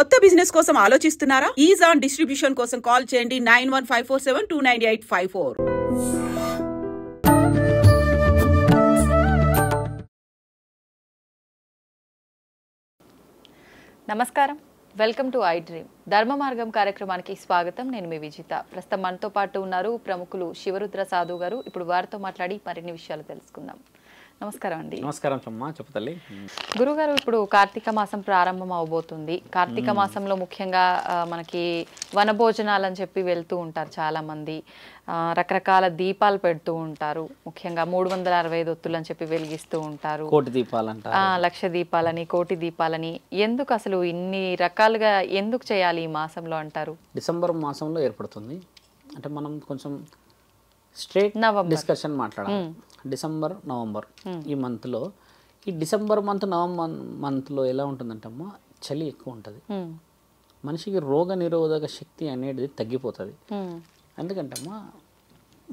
కొత్త బిజినెస్ కోసం ఆలోచిస్తున్నారా? ఈజ్ ఆన్ డిస్ట్రిబ్యూషన్ కోసం కాల్ చేయండి 9154729854. నమస్కారం, వెల్కమ్ టు ఐ డ్రీమ్. ధర్మ మార్గం కార్యక్రమానికి స్వాగతం. నేను మీ విజిత. ప్రస్తుతం మనతో పాటు ఉన్నారు ప్రముఖులు శివరుద్ర సాధు గారు. ఇప్పుడు వారితో మాట్లాడి మరిన్ని విషయాలు తెలుసుకుందాం. నమస్కారం అండి. నమస్కారం అమ్మా, చెప్పతల్లి. గురుగారు, ఇప్పుడు కార్తీక మాసం ప్రారంభం అవబోతుంది. కార్తీక మాసంలో ముఖ్యంగా మనకి వనభోజనాలు అని చెప్పి వెళ్తూ ఉంటారు చాలా మంది. రకరకాల దీపాలు పెడుతూ ఉంటారు. ముఖ్యంగా 365 ఒత్తులు అని చెప్పి వెలిగిస్తూ ఉంటారు. కోటి దీపాలంట, లక్ష దీపాలని, కోటి దీపాలని. ఎందుకు అసలు ఇన్ని రకాలుగా ఎందుకు చేయాలి ఈ మాసంలో అంటారు? డిసెంబర్ మాసంలో ఏర్పడుతుంది. అంటే మనం కొంచెం స్ట్రేట్ డిస్కషన్ మాట్లాడాలి. డిసెంబర్ నవంబర్ ఈ మంత్లో, ఈ డిసెంబర్ నవంబర్ మంత్లో ఎలా ఉంటుందంటే అమ్మా, చలి ఎక్కువ ఉంటుంది. మనిషికి రోగ నిరోధక శక్తి అనేది తగ్గిపోతుంది. ఎందుకంటే అమ్మా,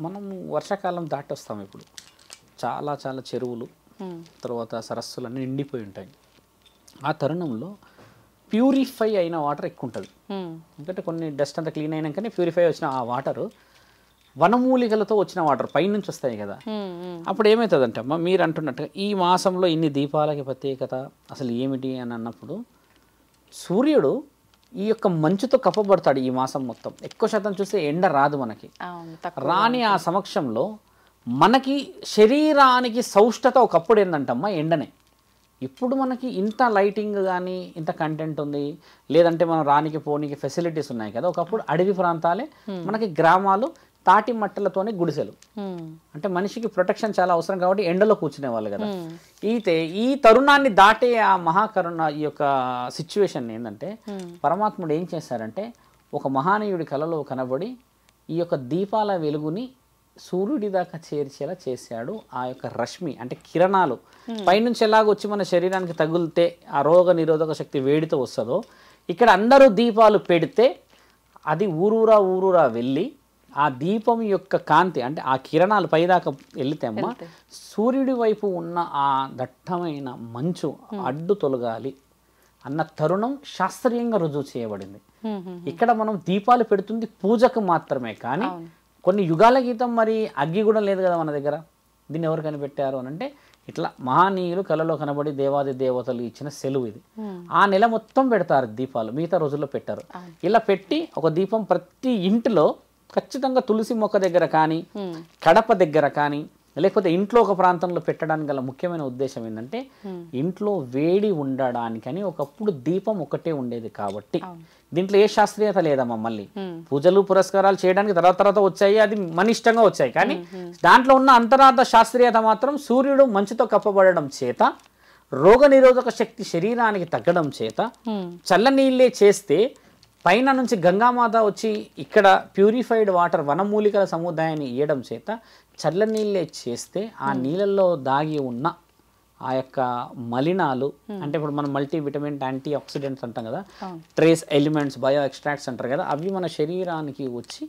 మనం వర్షాకాలం దాటి వస్తాం. ఇప్పుడు చాలా చాలా చెరువులు, తర్వాత సరస్సులు అన్నీ నిండిపోయి ఉంటాయి. ఆ తరుణంలో ప్యూరిఫై అయిన వాటర్ ఎక్కువ ఉంటుంది. ఎందుకంటే కొన్ని డస్ట్ అంతా క్లీన్ అయినాకనే ప్యూరిఫై వచ్చిన ఆ వాటరు వనమూలికలతో వచ్చిన వాటర్ పైనుంచి వస్తాయి కదా. అప్పుడు ఏమవుతుందంటే అమ్మ, మీరు అంటున్నట్టుగా ఈ మాసంలో ఇన్ని దీపాలకి ప్రత్యేకత అసలు ఏమిటి అని అన్నప్పుడు, సూర్యుడు ఈ యొక్క మంచుతో కప్పబడతాడు ఈ మాసం మొత్తం. ఎక్కువ శాతం చూస్తే ఎండ రాదు మనకి. రాని ఆ సమక్షంలో మనకి శరీరానికి సౌష్ఠత ఒకప్పుడు ఏంటంటమ్మా, ఎండనే. ఇప్పుడు మనకి ఇంత లైటింగ్ కానీ ఇంత కంటెంట్ ఉంది, లేదంటే మనం రానికి పోనీకి ఫెసిలిటీస్ ఉన్నాయి కదా. ఒకప్పుడు అడవి ప్రాంతాలే మనకి, గ్రామాలు తాటి మట్టలతోనే గుడిసెలు. అంటే మనిషికి ప్రొటెక్షన్ చాలా అవసరం కాబట్టి ఎండలో కూర్చునే వాళ్ళు కదా. అయితే ఈ తరుణాన్ని దాటే ఆ మహాకరుణ ఈ యొక్క సిచ్యువేషన్ ఏంటంటే, పరమాత్ముడు ఏం చేశారంటే, ఒక మహానీయుడి కలలో కనబడి ఈ యొక్క దీపాల వెలుగుని సూర్యుడి దాకా చేర్చేలా చేశాడు. ఆ యొక్క రశ్మి అంటే కిరణాలు పైనుంచి ఎలాగొచ్చి మన శరీరానికి తగిలితే ఆ రోగ నిరోధక శక్తి వేడితో వస్తుందో, ఇక్కడ అందరూ దీపాలు పెడితే అది ఊరూరా వెళ్ళి ఆ దీపం యొక్క కాంతి అంటే ఆ కిరణాలు పైదాకా వెళితే అమ్మ, సూర్యుడి వైపు ఉన్న ఆ దట్టమైన మంచు అడ్డు తొలగాలి అన్న తరుణం శాస్త్రీయంగా రుజువు చేయబడింది. ఇక్కడ మనం దీపాలు పెడుతుంది పూజకు మాత్రమే, కానీ కొన్ని యుగాల క్రితం మరి అగ్గి కూడా లేదు కదా మన దగ్గర. దీన్ని ఎవరు కనిపెట్టారు అని అంటే, ఇట్లా మహానీయులు కళలో కనబడి దేవాది దేవతలు ఇచ్చిన సెలవు ఇది. ఆ నెల మొత్తం పెడతారు దీపాలు, మిగతా రోజుల్లో పెట్టారు. ఇలా పెట్టి ఒక దీపం ప్రతి ఇంటిలో ఖచ్చితంగా తులసి మొక్క దగ్గర కానీ, కడప దగ్గర కానీ, లేకపోతే ఇంట్లో ఒక ప్రాంతంలో పెట్టడానికి గల ముఖ్యమైన ఉద్దేశం ఏంటంటే, ఇంట్లో వేడి ఉండడానికని ఒకప్పుడు దీపం ఒకటే ఉండేది కాబట్టి. దీంట్లో ఏ శాస్త్రీయత లేదమ్మా. మళ్ళీ పూజలు పురస్కారాలు చేయడానికి తర్వాత వచ్చాయి, అది మన ఇష్టంగా వచ్చాయి. కానీ దాంట్లో ఉన్న అంతరార్థ శాస్త్రీయత మాత్రం సూర్యుడు మంచుతో కప్పబడడం చేత, రోగ నిరోధక శక్తి శరీరానికి తగ్గడం చేత, చల్లనీళ్ళే చేస్తే పైన నుంచి గంగామాత వచ్చి ఇక్కడ ప్యూరిఫైడ్ వాటర్ వనమూలికల సముదాయాన్ని ఇవ్వడం చేత చల్లనీళ్ళే చేస్తే ఆ నీళ్ళల్లో దాగి ఉన్న ఆ యొక్క మలినాలు, అంటే ఇప్పుడు మనం మల్టీవిటమిన్ యాంటీ ఆక్సిడెంట్స్ అంటాం కదా, ట్రేస్ ఎలిమెంట్స్, బయో ఎక్స్ట్రాక్ట్స్ అంటారు కదా, అవి మన శరీరానికి వచ్చి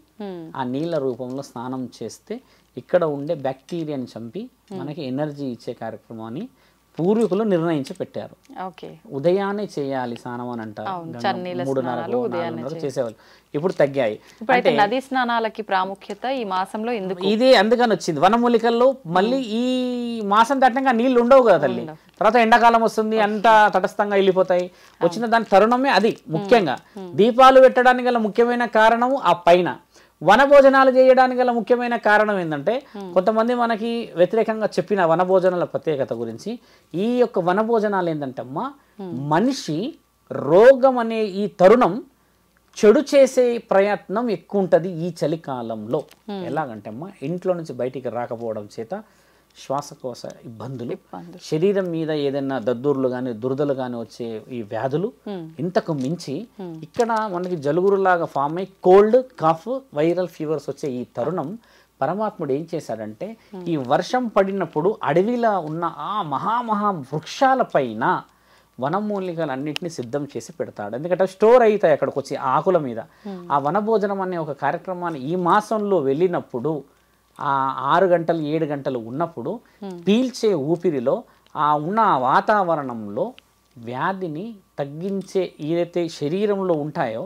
ఆ నీళ్ళ రూపంలో స్నానం చేస్తే ఇక్కడ ఉండే బ్యాక్టీరియాని చంపి మనకి ఎనర్జీ ఇచ్చే కార్యక్రమాన్ని పూర్వీకులు నిర్ణయించి పెట్టారు. ఉదయాన్నే చేయాలి స్నానం అని అంటారు. 3:30 చేసేవాళ్ళు, ఇప్పుడు తగ్గాయి. నదీ స్నానాలకి ప్రాముఖ్యత ఈ మాసంలో ఇదే అందుకని వచ్చింది. వనమూలికల్లో మళ్ళీ ఈ మాసం దాటినాక నీళ్లు ఉండవు కదా తల్లి. తర్వాత ఎండాకాలం వస్తుంది, అంతా తటస్థంగా వెళ్ళిపోతాయి. వచ్చిన దాని తరుణమే అది. ముఖ్యంగా దీపాలు పెట్టడానికి గల ముఖ్యమైన కారణము ఆ పైన. వనభోజనాలు చేయడానికి గల ముఖ్యమైన కారణం ఏంటంటే, కొంతమంది మనకి వ్యతిరేకంగా చెప్పిన వనభోజనాల ప్రత్యేకత గురించి. ఈ యొక్క వనభోజనాలు ఏంటంటే అమ్మా, మనిషి రోగం అనే ఈ తరుణం చెడు చేసే ప్రయత్నం ఎక్కువ ఉంటుంది ఈ చలికాలంలో. ఎలాగంటే అమ్మా, ఇంట్లో నుంచి బయటికి రాకపోవడం చేత శ్వాసకోశ ఇబ్బందులు, శరీరం మీద ఏదైనా దద్దుర్లు కానీ దురదలు కానీ వచ్చే ఈ వ్యాధులు, ఇంతకు మించి ఇక్కడ మనకి జలుగురులాగా ఫామ్ అయ్యి కోల్డ్, కఫ్, వైరల్ ఫీవర్స్ వచ్చే ఈ తరుణం పరమాత్ముడు ఏం చేశాడంటే, ఈ వర్షం పడినప్పుడు అడవిలో ఉన్న ఆ మహా వృక్షాల పైన వనమూలికలన్నింటినీ సిద్ధం చేసి పెడతాడు. ఎందుకంటే స్టోర్ అవుతాయి అక్కడికి వచ్చి ఆకుల మీద. ఆ వనభోజనం అనే ఒక కార్యక్రమాన్ని ఈ మాసంలో వెళ్ళినప్పుడు, ఆ 6 గంటలు 7 గంటలు ఉన్నప్పుడు పీల్చే ఊపిరిలో ఆ ఉన్న వాతావరణంలో వ్యాధిని తగ్గించే ఏదైతే శరీరంలో ఉంటాయో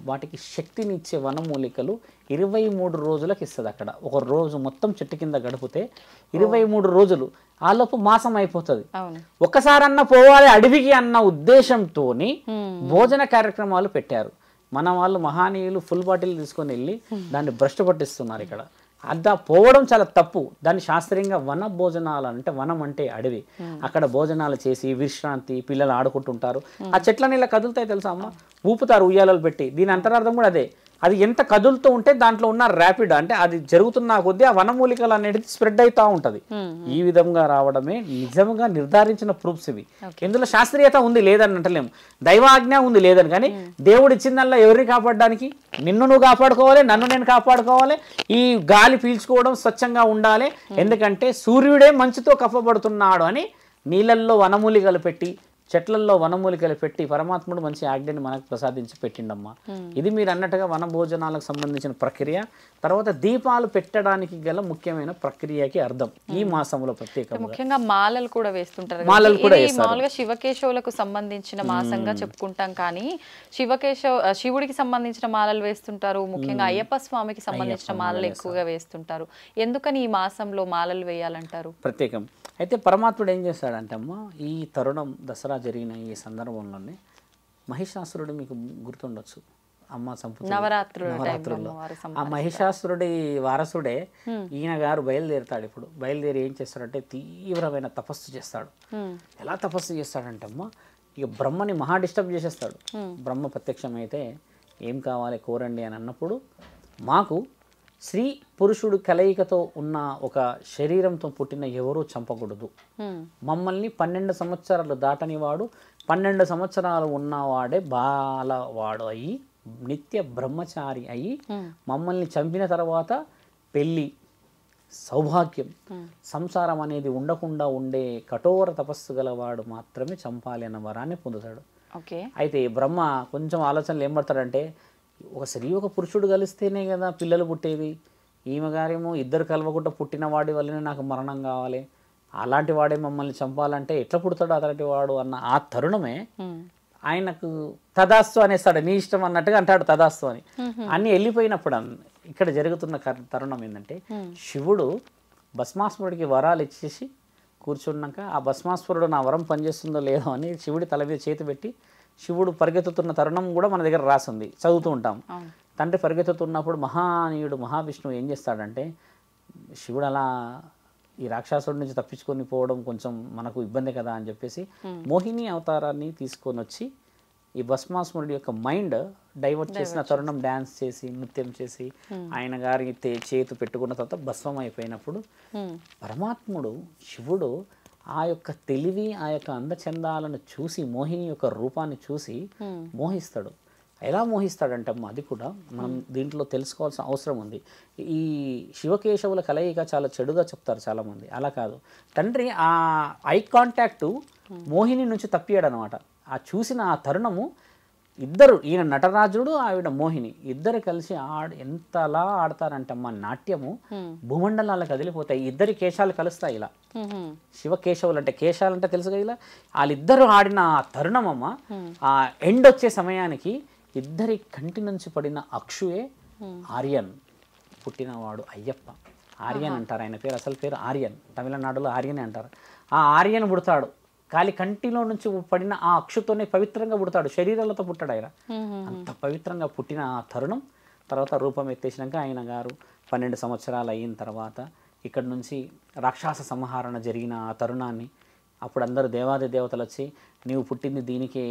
వాటికి శక్తినిచ్చే వనమూలికలు 23 రోజులకు ఇస్తుంది. అక్కడ ఒక రోజు మొత్తం చెట్టు కింద గడిపితే 23 రోజులు ఆలోపు మాసం అయిపోతుంది. ఒక్కసారన్నా పోవాలి అడవికి అన్న ఉద్దేశంతో భోజన కార్యక్రమాలు పెట్టారు. మన వాళ్ళు మహానీయులు ఫుల్ బాటిల్ తీసుకొని వెళ్ళి దాన్ని భ్రష్టు పట్టిస్తున్నారు. ఇక్కడ అదా పోవడం చాలా తప్పు. దాన్ని శాస్త్రీయంగా వన భోజనాలు అంటే, వనం అంటే అడవి, అక్కడ భోజనాలు చేసి విశ్రాంతి, పిల్లలు ఆడుకుంటుంటారు. ఆ చెట్లని ఇలా కదులుతాయి తెలుసా అమ్మ, ఊపుతారు ఉయ్యాలలు పెట్టి. దీని అంతరార్థం కూడా అదే. అది ఎంత కదులుతూ ఉంటే దాంట్లో ఉన్న ర్యాపిడ్ అంటే అది జరుగుతున్న కొద్దీ ఆ వనమూలికలు అనేది స్ప్రెడ్ అవుతూ ఉంటుంది. ఈ విధంగా రావడమే నిజంగా నిర్ధారించిన ప్రూఫ్స్ ఇవి. ఇందులో శాస్త్రీయత ఉంది లేదని అంటలేము, దైవాజ్ఞ ఉంది లేదని. కానీ దేవుడు ఇచ్చిందల్లా ఎవరిని కాపాడడానికి? నిన్ను నువ్వు కాపాడుకోవాలి, నన్ను నేను కాపాడుకోవాలి. ఈ గాలి పీల్చుకోవడం స్వచ్ఛంగా ఉండాలి. ఎందుకంటే సూర్యుడే మంచుతో కప్పబడుతున్నాడు అని నీళ్ళల్లో వనమూలికలు పెట్టి, చెట్లల్లో వనమూలికలు పెట్టి పరమాత్ముడు మంచి ఆజ్ఞని మనకు ప్రసాదించి పెట్టిండమ్మా. ఇది మీరు అన్నట్టుగా వన భోజనాలకు సంబంధించిన ప్రక్రియ. తర్వాత దీపాలు పెట్టడానికి గల ముఖ్యమైన ప్రక్రియకి అర్థం ఈ మాసంలో ప్రత్యేకంగా. ముఖ్యంగా మాలలు కూడా వేస్తుంటారు. మాలలు కూడా మామూలుగా శివకేశవులకు సంబంధించిన మాసంగా చెప్పుకుంటాం, కానీ శివుడికి సంబంధించిన మాలలు వేస్తుంటారు. ముఖ్యంగా అయ్యప్ప స్వామికి సంబంధించిన మాలలు ఎక్కువగా వేస్తుంటారు. ఎందుకని ఈ మాసంలో మాలలు వేయాలంటారు? ప్రత్యేకం. అయితే పరమాత్ముడు ఏం చేస్తాడంటే అమ్మ, ఈ తరుణం దసరా జరిగిన ఈ సందర్భంలోనే మహిషాసురుడు మీకు గుర్తుండొచ్చు అమ్మ, నవరాత్రుల్లో ఆ మహిషాసురుడి వారసుడే ఈయన గారు బయలుదేరుతాడు. ఇప్పుడు బయలుదేరి ఏం చేస్తాడంటే తీవ్రమైన తపస్సు చేస్తాడు. ఎలా తపస్సు చేస్తాడంటే అమ్మ, ఇక బ్రహ్మని మహా డిస్టర్బ్ చేసేస్తాడు. బ్రహ్మ ప్రత్యక్షమైతే ఏం కావాలి కోరండి అని అన్నప్పుడు, మాకు స్త్రీ పురుషుడు కలయికతో ఉన్న ఒక శరీరంతో పుట్టిన ఎవరూ చంపకూడదు, మమ్మల్ని 12 సంవత్సరాలు దాటని వాడు 12 సంవత్సరాలు ఉన్నవాడే బాలవాడు అయ్యి నిత్య బ్రహ్మచారి అయ్యి మమ్మల్ని చంపిన తర్వాత పెళ్ళి, సౌభాగ్యం, సంసారం అనేది ఉండకుండా ఉండే కఠోర తపస్సు గలవాడు మాత్రమే చంపాలి అన్న వరాన్ని పొందుతాడు. అయితే బ్రహ్మ కొంచెం ఆలోచనలు ఏం పడతాడంటే, ఒక స్త్రీ ఒక పురుషుడు కలిస్తేనే కదా పిల్లలు పుట్టేది, ఈమె గారేమో ఇద్దరు కలవకుండా పుట్టిన వాడి వల్లనే నాకు మరణం కావాలి, అలాంటి వాడే మమ్మల్ని చంపాలంటే ఎట్లా పుడతాడు అలాంటి వాడు అన్న ఆ తరుణమే ఆయనకు తదాస్తు అనేస్తాడు. నీ ఇష్టం అన్నట్టుగా అంటాడు తదాస్తు అని. అన్ని వెళ్ళిపోయినప్పుడు ఇక్కడ జరుగుతున్న తరుణం ఏంటంటే, శివుడు భస్మాసురుడికి వరాలు ఇచ్చేసి కూర్చున్నాక ఆ భస్మాసురుడు నా వరం పనిచేస్తుందో లేదో అని శివుడి తల మీద చేతి పెట్టి శివుడు పరిగెత్తుతున్న తరుణం కూడా మన దగ్గర రాసింది, చదువుతూ ఉంటాం. తండ్రి పరిగెత్తుతున్నప్పుడు మహానీయుడు మహావిష్ణువు ఏం చేస్తాడంటే, శివుడు అలా ఈ రాక్షసుడి నుంచి తప్పించుకొని పోవడం కొంచెం మనకు ఇబ్బంది కదా అని చెప్పేసి మోహిని అవతారాన్ని తీసుకొని వచ్చి ఈ భస్మాసురుడి యొక్క మైండ్ డైవర్ట్ చేసిన తరుణం డ్యాన్స్ చేసి నృత్యం చేసి ఆయన గారి చేతు పెట్టుకున్న తర్వాత భస్మం అయిపోయినప్పుడు పరమాత్ముడు శివుడు ఆ యొక్క తెలివి, ఆ యొక్క అందచందాలను చూసి, మోహిని యొక్క రూపాన్ని చూసి మోహిస్తాడు. ఎలా మోహిస్తాడంటే అమ్మ, అది కూడా మనం దీంట్లో తెలుసుకోవాల్సిన అవసరం ఉంది. ఈ శివకేశవుల కలయిక చాలా చెడుగా చెప్తారు చాలామంది. అలా కాదు, తండ్రి ఆ ఐ కాంటాక్టు మోహిని నుంచి తప్పియాడు అనమాట. ఆ చూసిన ఆ తరుణము ఇద్దరు, ఈయన నటరాజుడు ఆవిడ మోహిని, ఇద్దరు కలిసి ఎంతలా ఆడతారంటే అమ్మ నాట్యము భూమండలాలకు కదిలిపోతాయి. ఇద్దరి కేశాలు కలుస్తాయి ఇలా. శివకేశవులు అంటే కేశాలు అంటే తెలుసుగా, ఇలా వాళ్ళిద్దరు ఆడిన ఆ తరుణం అమ్మ, ఆ ఎండ్ వచ్చే సమయానికి ఇద్దరి కంటి నుంచి పడిన అక్షుయే ఆర్యన్, పుట్టినవాడు అయ్యప్ప. ఆర్యన్ అంటారు ఆయన పేరు, అసలు పేరు ఆర్యన్, తమిళనాడులో ఆర్యనే అంటారు. ఆ ఆర్యన్ పుడతాడు, కాలి కంటిలో నుంచి పడిన ఆ అక్షుతోనే పవిత్రంగా పుడతాడు, శరీరాలతో పుట్టాడు ఆయన. అంత పవిత్రంగా పుట్టిన ఆ తరుణం తర్వాత రూపం ఎత్తేసినాక ఆయన గారు 12 సంవత్సరాలు అయిన తర్వాత ఇక్కడ నుంచి రాక్షస సంహారణ జరిగిన ఆ తరుణాన్ని అప్పుడు అందరూ దేవాది దేవతలు వచ్చి, నీవు పుట్టింది దీనికే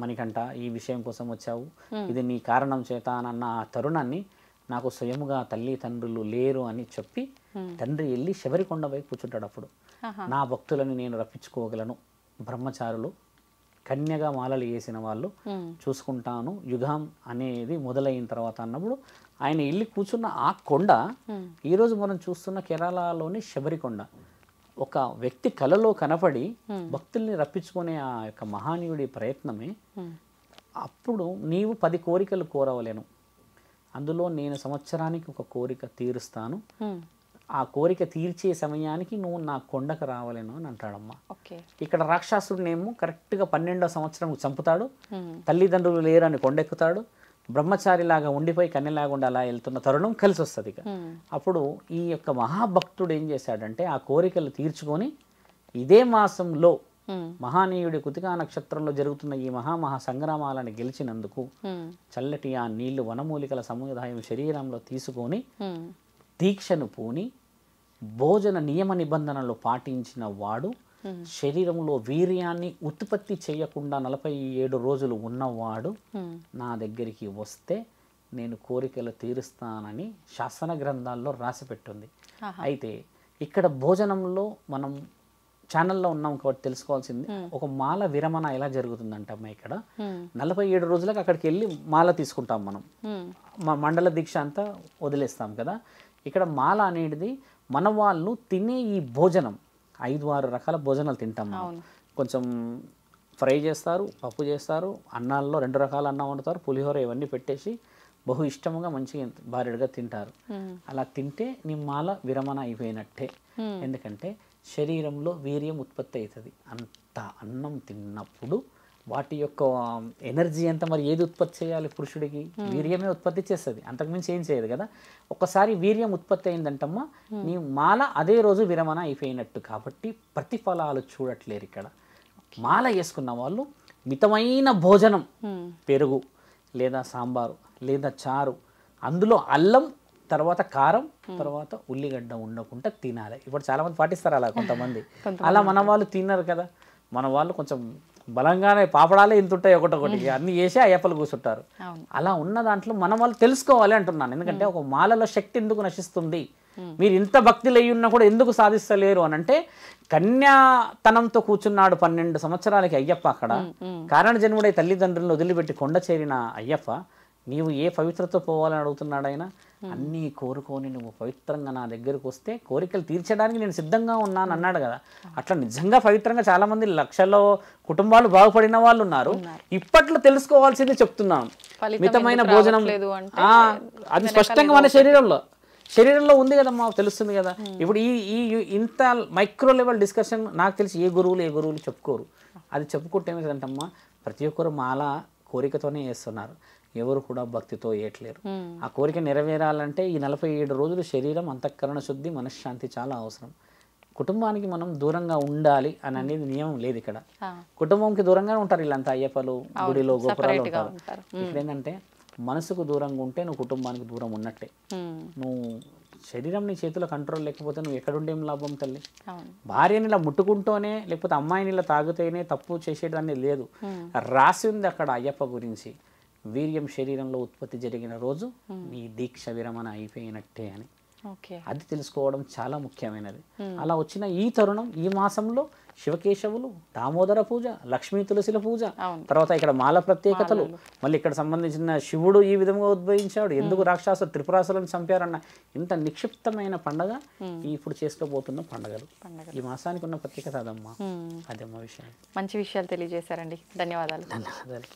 మణికంఠ, ఈ విషయం కోసం వచ్చావు, ఇది నీ కారణం చేత అన్న ఆ తరుణాన్ని నాకు స్వయముగా తల్లి తండ్రులు లేరు అని చెప్పి తండ్రి వెళ్ళి శబరికొండ వైపు కూర్చుంటాడు. అప్పుడు నా భక్తులను నేను రప్పించుకోగలను, బ్రహ్మచారులు కన్యగా మాలలు వేసిన వాళ్ళు చూసుకుంటాను, యుగం అనేది మొదలైన తర్వాత అన్నప్పుడు ఆయన వెళ్ళి కూర్చున్న ఆ కొండ ఈరోజు మనం చూస్తున్న కేరళలోని శబరికొండ. ఒక వ్యక్తి కలలో కనపడి భక్తుల్ని రప్పించుకునే ఆ యొక్క మహానీయుడి ప్రయత్నమే. అప్పుడు నీవు 10 కోరికలు కోరవలేను, అందులో నేను సంవత్సరానికి ఒక కోరిక తీరుస్తాను, ఆ కోరిక తీర్చే సమయానికి నువ్వు నా కొండకు రావలేను అని అంటాడమ్మా. ఓకే. ఇక్కడ రాక్షసుడినేమో కరెక్ట్గా 12వ సంవత్సరం చంపుతాడు, తల్లిదండ్రులు లేరని కొండెక్కుతాడు, బ్రహ్మచారిలాగా ఉండిపోయి కన్యలాగా ఉండి అలా వెళ్తున్న తరుణం కలిసి వస్తుంది. ఇక అప్పుడు ఈ యొక్క మహాభక్తుడు ఏం చేశాడంటే ఆ కోరికలు తీర్చుకొని ఇదే మాసంలో మహానీయుడి కృతికా నక్షత్రంలో జరుగుతున్న ఈ మహా సంగ్రామాలను గెలిచినందుకు చల్లటి ఆ నీళ్లు వనమూలికల సముదాయం శరీరంలో తీసుకొని దీక్షను పూని భోజన నియమ నిబంధనలు పాటించిన వాడు శరీరంలో వీర్యాన్ని ఉత్పత్తి చేయకుండా 47 రోజులు ఉన్నవాడు నా దగ్గరికి వస్తే నేను కోరికలు తీరుస్తానని శాసన గ్రంథాల్లో రాసి పెట్టుంది. అయితే ఇక్కడ భోజనంలో మనం ఛానల్లో ఉన్నాం కాబట్టి తెలుసుకోవాల్సింది ఒక మాల విరమణ ఎలా జరుగుతుందంటమ్మా. ఇక్కడ 47 రోజులకు అక్కడికి వెళ్ళి మాల తీసుకుంటాం మనం, మండల దీక్ష అంతా వదిలేస్తాం కదా. ఇక్కడ మాల అనేది మన వాళ్ళు తినే ఈ భోజనం 5-6 రకాల భోజనాలు తింటాం మనం. కొంచెం ఫ్రై చేస్తారు, పప్పు చేస్తారు, అన్నాల్లో 2 రకాల అన్నం వండుతారు, పులిహోర ఇవన్నీ పెట్టేసి బహు ఇష్టముగా మంచిగా భారీగా తింటారు. అలా తింటే నీ మాల విరమణ అయిపోయినట్టే. ఎందుకంటే శరీరంలో వీర్యం ఉత్పత్తి అవుతుంది. అంత అన్నం తిన్నప్పుడు వాటి యొక్క ఎనర్జీ అంతా మరి ఏది ఉత్పత్తి చేయాలి? పురుషుడికి వీర్యమే ఉత్పత్తి చేస్తుంది, అంతకుమించి ఏం చేయదు కదా. ఒకసారి వీర్యం ఉత్పత్తి అయిందంటమ్మా నీ మాల అదే రోజు విరమణ అయిపోయినట్టు. కాబట్టి ప్రతిఫలాలు చూడట్లేరు ఇక్కడ. మాల వేసుకున్న వాళ్ళు మితమైన భోజనం, పెరుగు లేదా సాంబారు లేదా చారు, అందులో అల్లం తర్వాత కారం తర్వాత ఉల్లిగడ్డ ఉండకుండా తినాలి. ఇప్పుడు చాలామంది పాటిస్తారు అలా, కొంతమంది అలా మన వాళ్ళు తిన్నారు కదా. మన వాళ్ళు కొంచెం బలంగానే పాపడాలే ఇంత ఉంటాయి, ఒకటొకటి అన్ని వేసి అయ్యప్పలు కూర్చుంటారు. అలా ఉన్న దాంట్లో మన వాళ్ళు తెలుసుకోవాలి అంటున్నాను. ఎందుకంటే ఒక మాలలో శక్తి ఎందుకు నశిస్తుంది, మీరు ఇంత భక్తులు అయ్యి ఉన్నా కూడా ఎందుకు సాధిస్తలేరు అని అంటే, కన్యాతనంతో కూర్చున్నాడు 12 సంవత్సరాలకి అయ్యప్ప. అక్కడ కారణ జన్ముడై తల్లిదండ్రులను వదిలిపెట్టి కొండ చేరిన అయ్యప్ప నీవు ఏ పవిత్రతో పోవాలని అడుగుతున్నాడు ఆయన. అన్నీ కోరుకొని నువ్వు పవిత్రంగా నా దగ్గరకు వస్తే కోరికలు తీర్చడానికి నేను సిద్ధంగా ఉన్నాను అన్నాడు కదా. అట్లా నిజంగా పవిత్రంగా చాలామంది లక్షల్లో కుటుంబాలు బాగుపడిన వాళ్ళు ఉన్నారు. ఇప్పట్లో తెలుసుకోవాల్సింది చెప్తున్నాను. మితమైన భోజనం అది స్పష్టంగా మన శరీరంలో ఉంది కదమ్మా, తెలుస్తుంది కదా. ఇప్పుడు ఈ ఇంత మైక్రో లెవెల్ డిస్కషన్ నాకు తెలిసి ఏ గురువులు చెప్పుకోరు. అది చెప్పుకుంటే ఏమిటంటమ్మా, ప్రతి ఒక్కరు మాల కోరికతోనే చేస్తున్నారు, ఎవరు కూడా భక్తితో వేయట్లేరు. ఆ కోరిక నెరవేరాలంటే ఈ 47 రోజులు శరీరం అంతఃకరణ శుద్ధి మనశ్శాంతి చాలా అవసరం. కుటుంబానికి మనం దూరంగా ఉండాలి అని అనేది నియమం లేదు ఇక్కడ. కుటుంబంకి దూరంగా ఉంటారు వీళ్ళంతా, అయ్యప్పలు గుడిలో గోపురాలు ఉంటారు. ఇక్కడ ఏంటంటే మనసుకు దూరంగా ఉంటే నువ్వు కుటుంబానికి దూరం ఉన్నట్టే. నువ్వు శరీరం నీ చేతిలో కంట్రోల్ లేకపోతే నువ్వు ఎక్కడుండేం లాభం తల్లి. భార్యని ఇలా ముట్టుకుంటూనే లేకపోతే అమ్మాయిని ఇలా తాగుతేనే తప్పు చేసేదాన్ని లేదు. రాసి ఉంది అక్కడ అయ్యప్ప గురించి, వీర్యం శరీరంలో ఉత్పత్తి జరిగిన రోజు నీ దీక్ష విరమణ అయిపోయినట్టే అని. అది తెలుసుకోవడం చాలా ముఖ్యమైనది. అలా వచ్చిన ఈ తరుణం, ఈ మాసంలో శివకేశవులు, దామోదర పూజ, లక్ష్మీ తులసిల పూజ, తర్వాత ఇక్కడ మాల ప్రత్యేకతలు, మళ్ళీ ఇక్కడ సంబంధించిన శివుడు ఈ విధంగా ఉద్భవించాడు, ఎందుకు రాక్షసులు త్రిపురాసులను చంపారన్న ఇంత నిక్షిప్తమైన పండగ ఇప్పుడు చేసుకోబోతున్న పండగలు. ఈ మాసానికి ఉన్న ప్రత్యేకత అదమ్మా, అదమ్మా విషయం. మంచి విషయాలు తెలియజేశారండి, ధన్యవాదాలు. ధన్యవాదాలు.